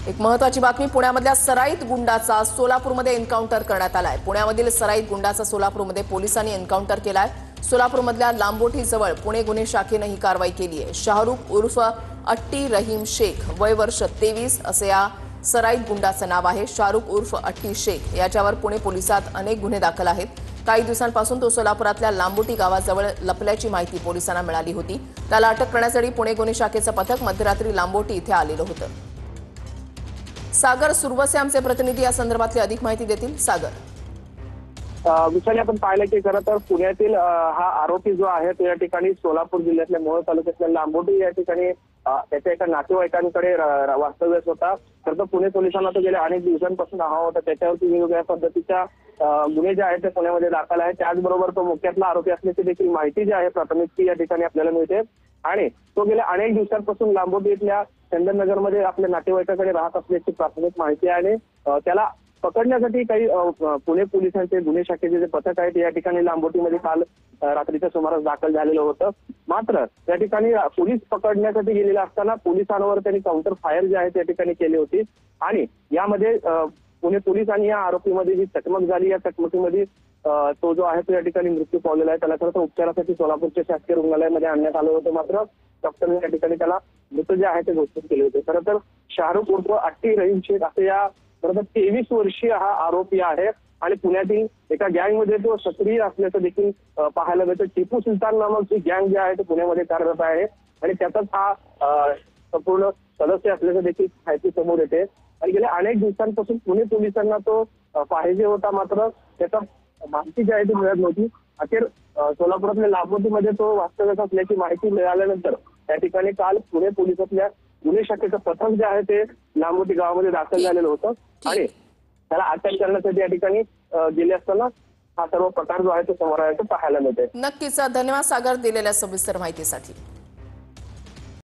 एक महत्त्वाची बातमी पुण्यामधल्या सराईत गुंडाचा सोलापूरमध्ये एन्काउंटर करण्यात आलाय। पुण्यामधील सराईत गुंडाचा सोलापूरमध्ये पोलिसांनी एन्काउंटर केलाय। सोलापूरमधल्या लांबोटी जवळ पुणे गुन्हे शाखेने ही कारवाई केली आहे। शाहरुख उर्फ अट्टी रहीम शेख, वय वर्ष 23 असे या सराईत गुंडाचं नाव आहे। शाहरुख उर्फ अट्टी शेख याच्यावर पुणे पोलिसात अनेक गुन्हे दाखल आहेत। काही दिवसांपासून तो सोलापुरातल्या लांबोटी गावाजवळ लपल्याची माहिती पोलिसांना मिळाली होती। त्याला अटक करण्यासाठी पुणे गुन्हे शाखेचं पथक मध्यरात्री लांबोटी इथे आलेलं होतं। सागर सुरवसे आमचे प्रतिनिधी या संदर्भातली अधिक माहिती देतील। सागर, विषयाने आपण पाहिलं की खरं तर पुण्यातील हा आरोपी जो आहे तो या ठिकाणी सोलापूर जिल्ह्यातल्या मोहोळ तालुक्यातल्या लांबोटी या ठिकाणी त्याच्या एका नातेवाईकांकडे वास्तव्यास होता। खरं तर पुणे पोलिसांना तो गेल्या अनेक दिवसांपासून हवा होता। त्याच्यावरती वेगवेगळ्या पद्धतीच्या गुन्हे जे आहेत ते पुण्यामध्ये दाखल आहेत। त्याचबरोबर तो मुख्यातला आरोपी असल्याची देखील माहिती जी आहे प्राथमिक ती या ठिकाणी आपल्याला मिळते आणि तो गेल्या अनेक दिवसांपासून लांबोटी इथल्या चंदननगरमध्ये आपल्या नातेवाईकांकडे राहत असल्याची प्राथमिक माहिती आहे आणि त्याला पकडण्यासाठी काही पुणे पोलिसांचे गुन्हे शाखेचे जे पथक आहे ते या ठिकाणी लांबोटीमध्ये काल रात्रीच्या सुमारास दाखल झालेलं होतं। मात्र त्या ठिकाणी पोलीस पकडण्यासाठी गेलेला असताना पोलिसांवर त्यांनी काउंटर फायर जे आहे त्या ठिकाणी केली होती आणि यामध्ये पुणे पोलीस आणि या आरोपीमध्ये जी चकमक झाली, या चकमकीमध्ये तो जो आहे तो या ठिकाणी मृत्यू पावलेला आहे। त्याला खरं तर उपचारासाठी सोलापूरच्या शासकीय रुग्णालयामध्ये आणण्यात आलं होतं। मात्र डॉक्टरने या ठिकाणी त्याला मृत जे आहे ते घोषित केले होते। खरं तर शाहरुख उर्फ अट्टी रहीम शेख असे या खरं 23 वर्षीय हा आरोपी आहे आणि पुण्यातील एका गँगमध्ये तो सक्रिय असल्याचं देखील पाहायला मिळतं। टिपू सुलतान नामक जी गँग जी आहे ते पुण्यामध्ये कार्यरत आहे आणि त्याचाच हा संपूर्ण सदस्य असल्याचं देखील माहिती समोर येते आणि गेल्या अनेक दिवसांपासून पुणे पोलिसांना तो पाहिजे होता, मात्र त्याचा माहिती जी आहे ती मिळत नव्हती। अखेर सोलापुरातल्या लांबोटीमध्ये तो वास्तव्यास असल्याची माहिती मिळाल्यानंतर त्या ठिकाणी काल पुणे पोलिसातल्या गुन्हे शाखेचं पथक जे आहे ते लांबोटी गावामध्ये दाखल झालेलं होतं आणि त्याला अटक करण्यासाठी या ठिकाणी गेले असताना हा सर्व प्रकार जो आहे तो समोर आहे तो पाहायला मिळतोय। नक्कीच धन्यवाद सागर दिलेल्या सविस्तर माहितीसाठी।